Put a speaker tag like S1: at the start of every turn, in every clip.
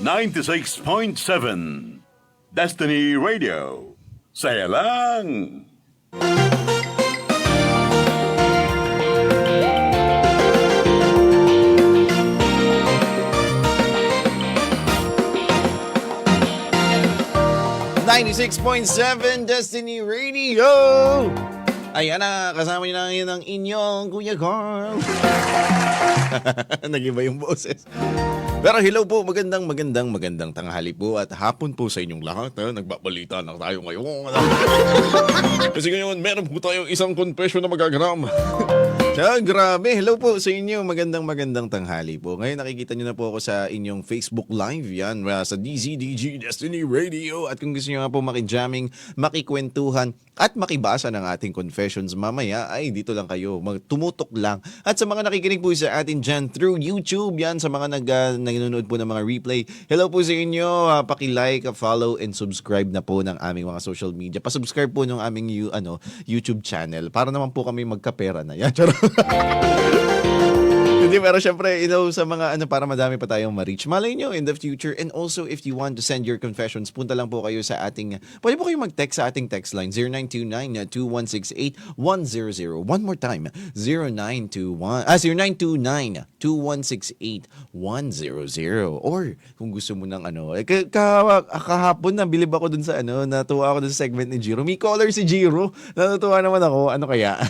S1: 96.7 Destiny Radio. Saya lang!
S2: .7 Destiny Radio. Ayan na, kasama niyo na ngayon ang inyong Kuya Carl. Nag-iba yung boses. Pero hello po, magandang tanghali po at hapon po sa inyong lahat. Nagbabalita na tayo ngayon. Kasi ngayon, meron po tayong isang confession na magaganap. Grabe, hello po sa inyo. Magandang tanghali po. Ngayon nakikita nyo na po ako sa inyong Facebook Live. Yan, sa DZDG Destiny Radio. At kung gusto nyo nga po makijamming, makikwentuhan at makibasa ng ating confessions mamaya, ay dito lang kayo. Tumutok lang. At sa mga nakikinig po sa atin dyan through YouTube, yan, sa mga nanonood po ng mga replay, hello po sa inyo. Paki-like, follow, and subscribe na po ng aming mga social media. Pa-subscribe po ng aming YouTube channel para naman po kami magkapera na. Yan, charot. Hindi, pero syempre, sa mga para madami pa tayong ma-reach. Malay nyo in the future. And also, if you want to send your confessions, punta lang po kayo sa ating, pwede po kayo mag-text sa ating text line, 0929-2168-100. One more time, 0929-2168-100. Or, kung gusto mo ng kahapon na bilib ako dun sa natuwa ako dun sa segment ni Jiro. May caller si Jiro. Natutuwa naman ako. Ano kaya?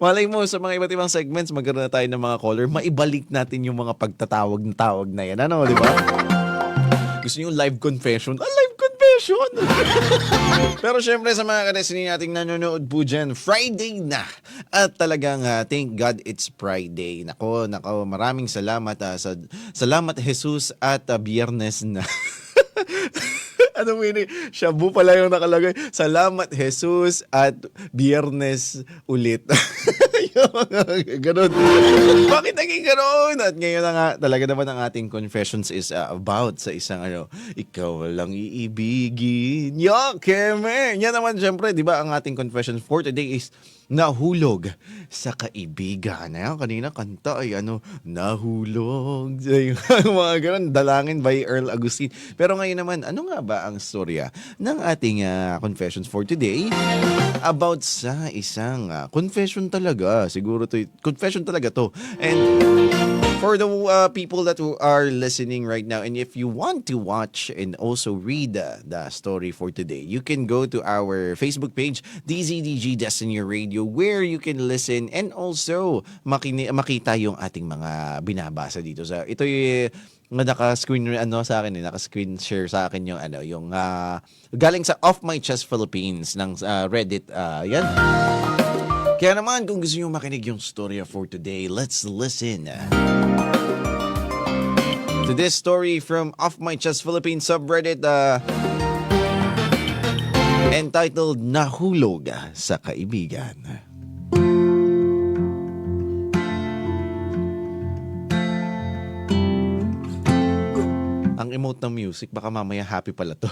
S2: Malay mo, sa mga iba't ibang segments, magkaroon na tayo ng mga caller, maibalik natin yung mga pagtatawag na yan. Di ba? Gusto niyo live confession? Live confession! Pero syempre sa mga ka-Destiny nating nanonood po dyan, Friday na. At talagang thank God it's Friday. Nako, maraming salamat. Salamat Jesus at Biyernes na. Shabu pala yung nakalagay. Salamat Jesus at Biyernes ulit. Ganon. Bakit naging ganon? At ngayon na nga, talaga naman ang ating confessions is about sa isang ikaw lang iibigin. Keme! Yan naman syempre, di ba, ang ating confession for today is nahulog sa kaibigan. Kanina kanta ay nahulog. Mga ganon, dalangin by Earl Agustin. Pero ngayon naman, ano nga ba ang storya ng ating confessions for today? About sa isang confession talaga. Siguro confession talaga to. And for the people that are listening right now, and if you want to watch and also read the story for today, you can go to our Facebook page, DZDG Destiny Radio, where you can listen and also makita yung ating mga binabasa dito. Ito yung naka-screen sa akin, naka-screen share sa akin yung galing sa Off My Chest Philippines ng Reddit. Yan. Kaya naman, kung gusto nyo makinig yung storya for today, let's listen to this story from Off My Chest Philippines subreddit entitled Nahulog sa Kaibigan. Ang emote ng music, baka mamaya happy pala to.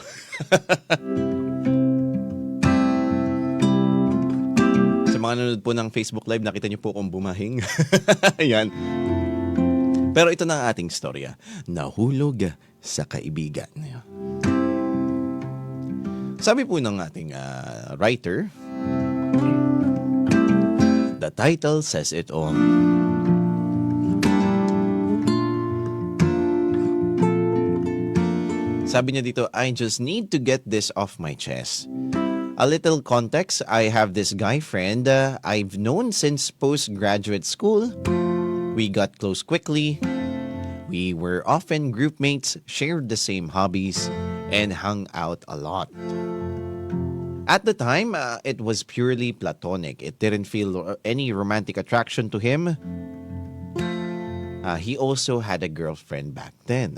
S2: Sa mga nanonood po ng Facebook Live, nakita niyo po kung bumahing. Ayan. Pero ito na ang ating storya. Nahulog sa kaibigan. Sabi po ng ating writer, the title says it all. Sabi niya dito, I just need to get this off my chest. A little context, I have this guy friend I've known since postgraduate school. We got close quickly. We were often group mates, shared the same hobbies, and hung out a lot. At the time, it was purely platonic. It didn't feel any romantic attraction to him. He also had a girlfriend back then.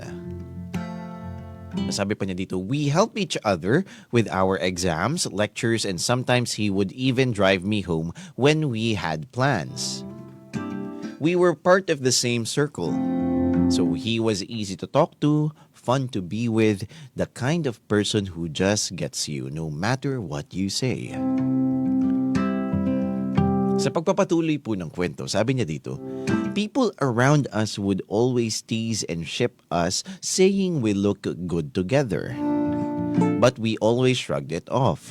S2: Sabi pa niya dito, we help each other with our exams, lectures, and sometimes he would even drive me home when we had plans. We were part of the same circle, so he was easy to talk to, fun to be with, the kind of person who just gets you no matter what you say. Sa pagpapatuloy po ng kwento, sabi niya dito, people around us would always tease and ship us saying we look good together. But we always shrugged it off.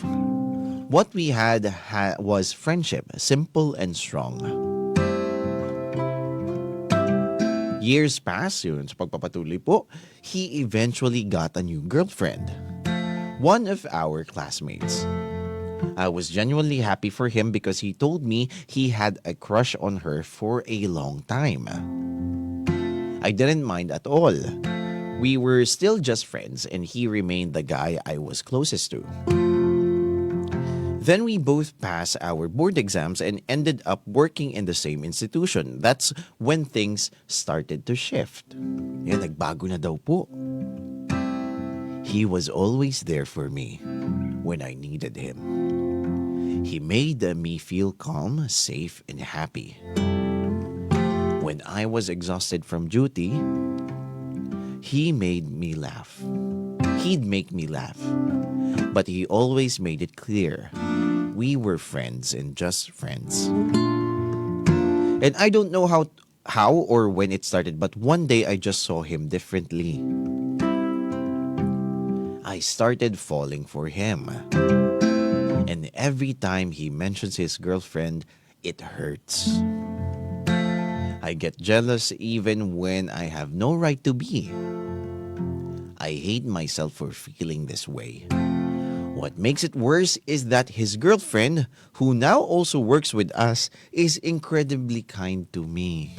S2: What we had was friendship, simple and strong. Years passed, yun sa pagpapatuloy po, he eventually got a new girlfriend. One of our classmates. I was genuinely happy for him because he told me he had a crush on her for a long time. I didn't mind at all. We were still just friends and he remained the guy I was closest to. Then we both passed our board exams and ended up working in the same institution. That's when things started to shift. Yan, nagbago na daw po. He was always there for me when I needed him. He made me feel calm, safe, and happy. When I was exhausted from duty, he'd make me laugh. But he always made it clear we were friends and just friends. And I don't know how or when it started, but one day I just saw him differently. I started falling for him. And every time he mentions his girlfriend, it hurts. I get jealous even when I have no right to be. I hate myself for feeling this way. What makes it worse is that his girlfriend, who now also works with us, is incredibly kind to me.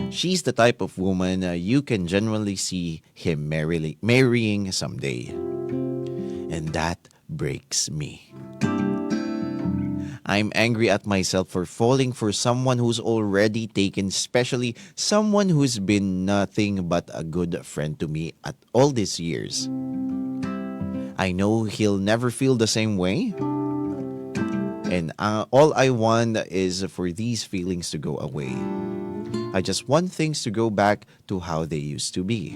S2: She's the type of woman you can genuinely see him marrying someday. And that breaks me. I'm angry at myself for falling for someone who's already taken, especially someone who's been nothing but a good friend to me at all these years. I know he'll never feel the same way. And all I want is for these feelings to go away. I just want things to go back to how they used to be.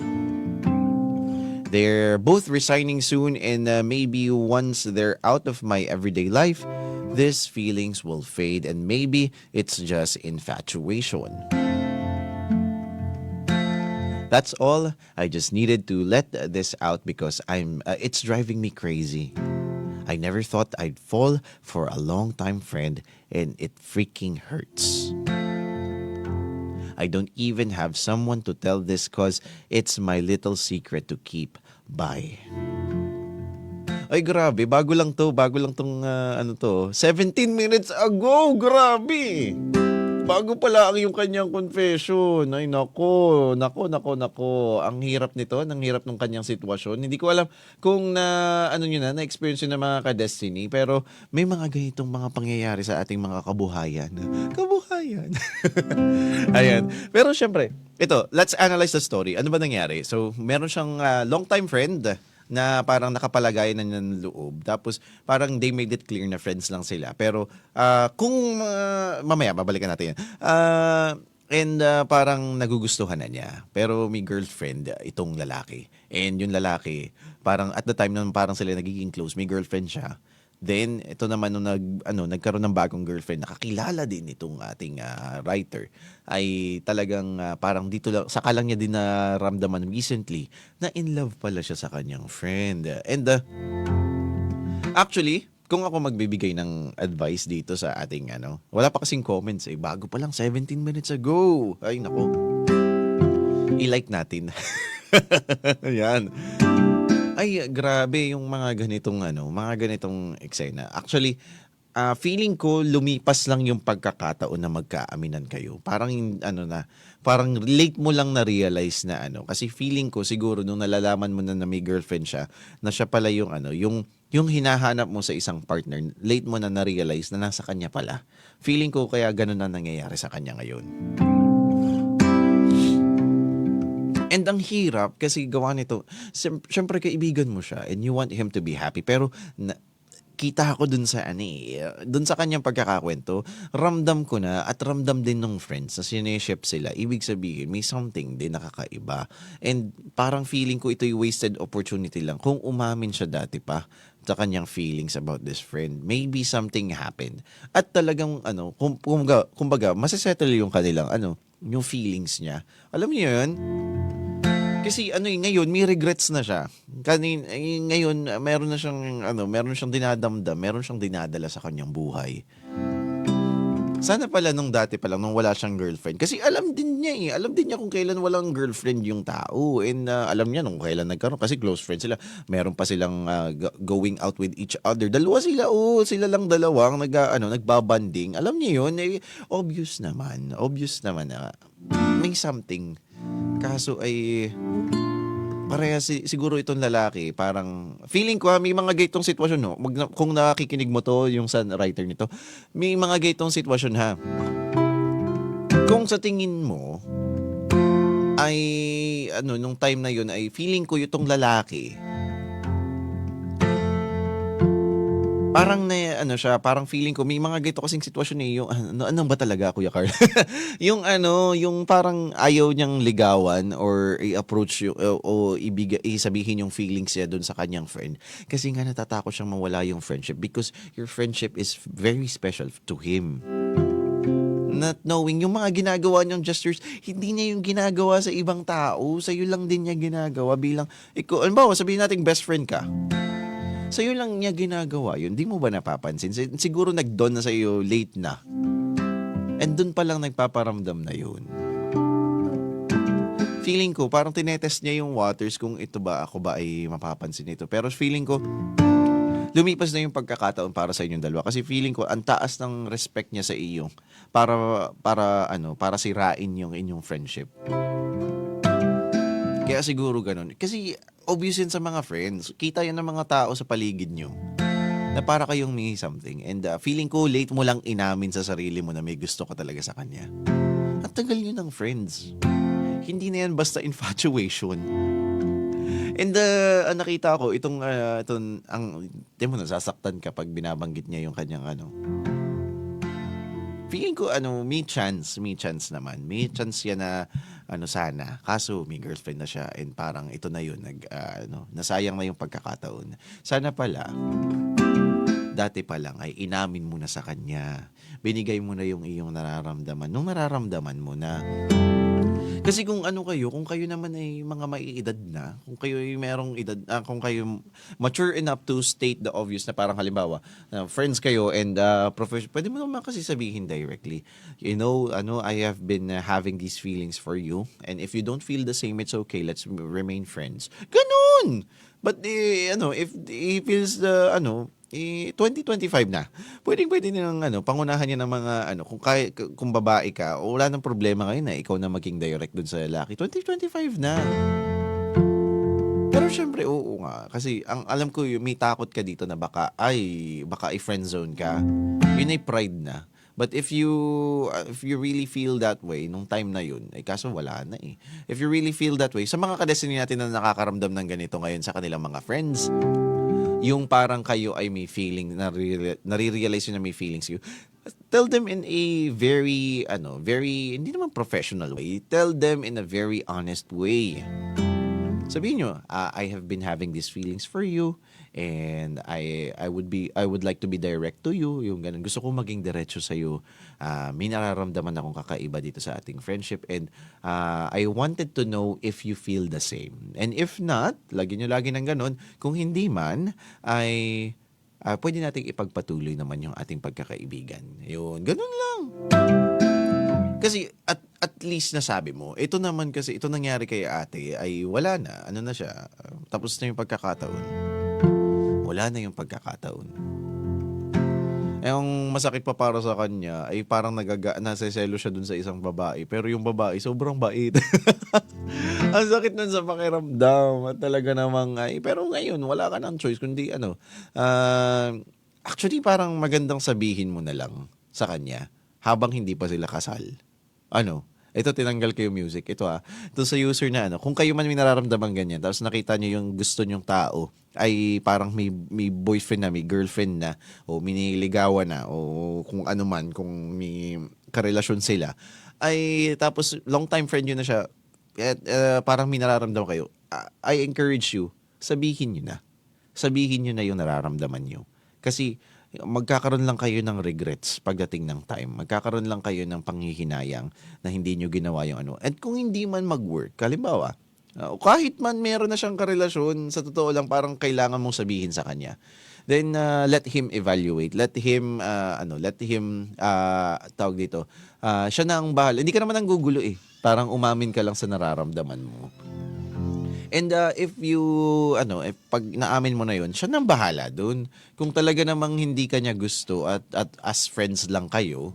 S2: They're both resigning soon, and maybe once they're out of my everyday life, these feelings will fade and maybe it's just infatuation. That's all. I just needed to let this out because it's driving me crazy. I never thought I'd fall for a long-time friend and it freaking hurts. I don't even have someone to tell this cause it's my little secret to keep. Bye. Ay, grabe. Bago lang tong 17 minutes ago. Grabe. Bago pala ang yung kanyang confession. Ay, nako. Ang hirap nito. Ang hirap ng kanyang sitwasyon. Hindi ko alam kung na-experience yun ng mga ka-Destiny. Pero may mga ganitong mga pangyayari sa ating mga kabuhayan. Kabuhayan. Ayan. Pero syempre, ito, let's analyze the story. Ano ba nangyari? So, meron siyang long-time friend na parang nakapalagay na niya ng loob. Tapos parang they made it clear na friends lang sila. Pero mamaya, babalikan natin yan. Parang nagugustuhan na niya. Pero may girlfriend itong lalaki. And yung lalaki, parang at the time na parang sila nagiging close, may girlfriend siya. Then, ito naman nung nagkaroon ng bagong girlfriend, nakakilala din itong ating writer, ay talagang parang dito lang, saka lang niya din naramdaman recently na in love pala siya sa kanyang friend. And actually, kung ako magbibigay ng advice dito sa ating wala pa kasing comments bago pa lang 17 minutes ago. Ay, nako. I-like natin. Yan. Ay, grabe yung mga ganitong eksena. Actually, feeling ko lumipas lang yung pagkakataon na magkaaminan kayo. Parang parang late mo lang na-realize na kasi feeling ko siguro nung nalalaman mo na may girlfriend siya, na siya pala yung yung hinahanap mo sa isang partner, late mo na na-realize na nasa kanya pala. Feeling ko kaya ganun na nangyayari sa kanya ngayon. And ang hirap kasi gawa nito, syempre kaibigan mo siya and you want him to be happy. Pero kita ako dun sa dun sa kanyang pagkakakwento, ramdam ko na at ramdam din ng friends na sineship sila. Ibig sabihin, may something din nakakaiba. And parang feeling ko ito'y wasted opportunity lang kung umamin siya dati pa sa kanyang feelings about this friend. Maybe something happened. At talagang kumbaga masesettle yung kanilang yung feelings niya. Alam niyo yun? Kasi ngayon may regrets na siya. Ngayon meron siyang dinadamdam, meron siyang dinadala sa kanyang buhay. Sana pala nung dati pa lang, nung wala siyang girlfriend. Kasi alam din niya Alam din niya kung kailan walang girlfriend yung tao. And alam niya nung kailan nagkaroon. Kasi close friends sila. Meron pa silang going out with each other. Dalawa sila. Sila lang dalawang nagbabanding. Alam niya yun. Obvious naman na may something. Kaso ay pareha siguro itong lalaki, parang feeling ko may mga gaytong sitwasyon, no? Kung nakikinig mo to, yung sa writer nito, may mga gaytong sitwasyon ha. Kung sa tingin mo ay nung time na yun ay feeling ko itong lalaki parang parang feeling ko may mga gayto kasing sitwasyon yung ano ba talaga Kuya Carl? yung parang ayaw niyang ligawan or i-approach o sabihin yung feelings niya doon sa kanyang friend kasi nga natatakot siyang mawala yung friendship because your friendship is very special to him. Not knowing yung mga ginagawa niyang gestures, hindi niya yung ginagawa sa ibang tao, sa'yo lang din niya ginagawa bilang ikaw. Halimbawa, sabihin natin best friend ka. Sa'yo lang niya ginagawa yun. Di mo ba napapansin? Siguro nag-dawn na sa'yo late na. And dun pa lang nagpaparamdam na yun. Feeling ko, parang tinetest niya yung waters kung ako ba ay mapapansin nito. Pero feeling ko, lumipas na yung pagkakataon para sa inyong dalawa. Kasi feeling ko, ang taas ng respect niya sa iyo para sirain yung inyong friendship. Kaya siguro ganun. Kasi obvious yun sa mga friends. Kita yan ng mga tao sa paligid nyo na para kayong may something. And feeling ko late mo lang inamin sa sarili mo na may gusto ka talaga sa kanya. At tagal nyo ng friends. Hindi na yan basta infatuation. And nakita ko di mo nasasaktan kapag binabanggit niya yung kanyang feeling ko may chance naman. May chance yan na sana. Kaso may girlfriend na siya and parang ito na yun nasayang na yung pagkakataon. Sana pala dati pa lang ay inamin mo na sa kanya. Binigay mo na yung iyong nararamdaman. Nung nararamdaman mo na kasi kung kayo naman ay mga maiedad na, kung kayo ay merong edad, kung kayo mature enough to state the obvious na parang halimbawa, friends kayo and pwede mo naman kasi sabihin directly, I have been having these feelings for you and if you don't feel the same, it's okay, let's remain friends. Ganun! But if he feels 2025 na. Pwede nilang pangunahan niya ng mga kung babae ka, o wala nang problema ngayon na ikaw na maging direct dun sa lalaki. 2025 na. Pero syempre, oo nga. Kasi ang alam ko, may takot ka dito na baka i-friend zone ka. Yun ay pride na. But if you really feel that way nung time na yun, kaso wala na eh. If you really feel that way, sa mga kadestiny natin na nakakaramdam ng ganito ngayon sa kanilang mga friends, yung parang kayo ay may feeling, nare-realize yun na may feelings you, tell them in a very, hindi naman professional way. Tell them in a very honest way. Sabihin nyo, I have been having these feelings for you and I would like to be direct to you. Yung ganun. Gusto ko maging diretso sa iyo. May nararamdaman akong kakaiba dito sa ating friendship and I wanted to know if you feel the same. And if not, lagi ng ganun. Kung hindi man, ay pwede nating ipagpatuloy naman yung ating pagkakaibigan. Yun, ganun lang. Kasi at least nasabi mo, ito naman kasi, ito nangyari kay ate ay wala na. Na siya, tapos na yung pagkakataon. Wala na yung pagkakataon. Yung masakit pa para sa kanya ay parang naseselo siya dun sa isang babae. Pero yung babae, sobrang bait. Ang sakit nun sa pakiramdam. At talaga namang, pero ngayon, wala ka ng choice. Kundi actually parang magandang sabihin mo na lang sa kanya habang hindi pa sila kasal. Ito tinanggal ko yung music. Ito sa user na kung kayo man may nararamdaman ganyan, tapos nakita niyo yung gusto nyong tao, ay parang may boyfriend na, may girlfriend na, o miniligawan na, o kung ano man, kung may karelasyon sila, ay tapos long time friend yun na siya, at parang may nararamdaman kayo, I encourage you, sabihin nyo na. sabihin nyo na yung nararamdaman nyo. Kasi magkakaroon lang kayo ng regrets pagdating ng time. Magkakaroon lang kayo ng panghihinayang na hindi nyo ginawa yung ano. At kung hindi man mag-work, halimbawa, kahit man meron na siyang karelasyon, sa totoo lang parang kailangan mong sabihin sa kanya. Then let him evaluate. Let him tawag dito. Siya na ang bahala. Hindi ka naman ang gugulo eh. Parang umamin ka lang sa nararamdaman mo. And if pag naamin mo na yun, siya nang bahala dun. Kung talaga namang hindi ka niya gusto at as friends lang kayo,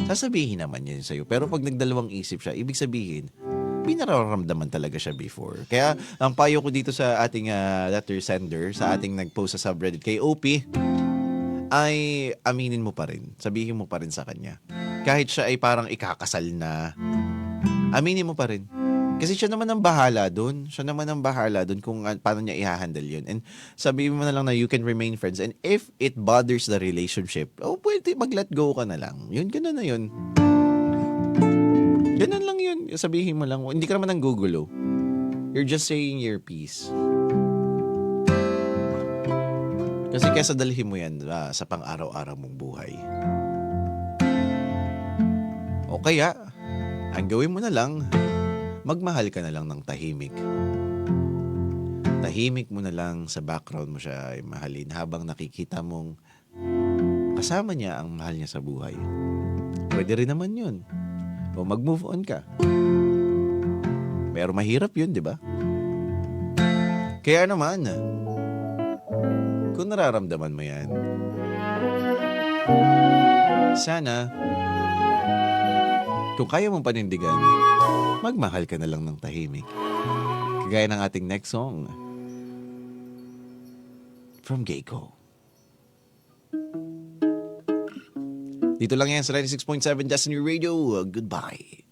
S2: sasabihin naman niya sa'yo. Pero pag nagdalawang isip siya, ibig sabihin, may nararamdaman talaga siya before. Kaya ang payo ko dito sa ating letter sender, sa ating nag-post sa subreddit kay OP, ay aminin mo pa rin. Sabihin mo pa rin sa kanya. Kahit siya ay parang ikakasal na, aminin mo pa rin. Kasi siya naman ang bahala doon. Siya naman ang bahala doon kung paano niya i-handle yun. And sabihin mo na lang na you can remain friends. And if it bothers the relationship, pwede mag-let go ka na lang. Yun, ganun na yun. Ganun lang yun. Sabihin mo lang. Hindi ka naman ang gugulo. You're just saying your piece. Kasi kesa dalhin mo yan sa pang-araw-araw mong buhay. O kaya, ang gawin mo na lang, magmahal ka na lang ng tahimik. Tahimik mo na lang, sa background mo siya ay mahalin habang nakikita mong kasama niya ang mahal niya sa buhay. Pwede rin naman yun. O mag-move on ka. Pero mahirap yun, di ba? Kaya naman, kung nararamdaman mo yan, sana, kung kaya mong panindigan, magmahal ka na lang ng tahimik. Kagaya ng ating next song from Geico. Dito lang yan sa 96.7 Destiny Radio. Goodbye.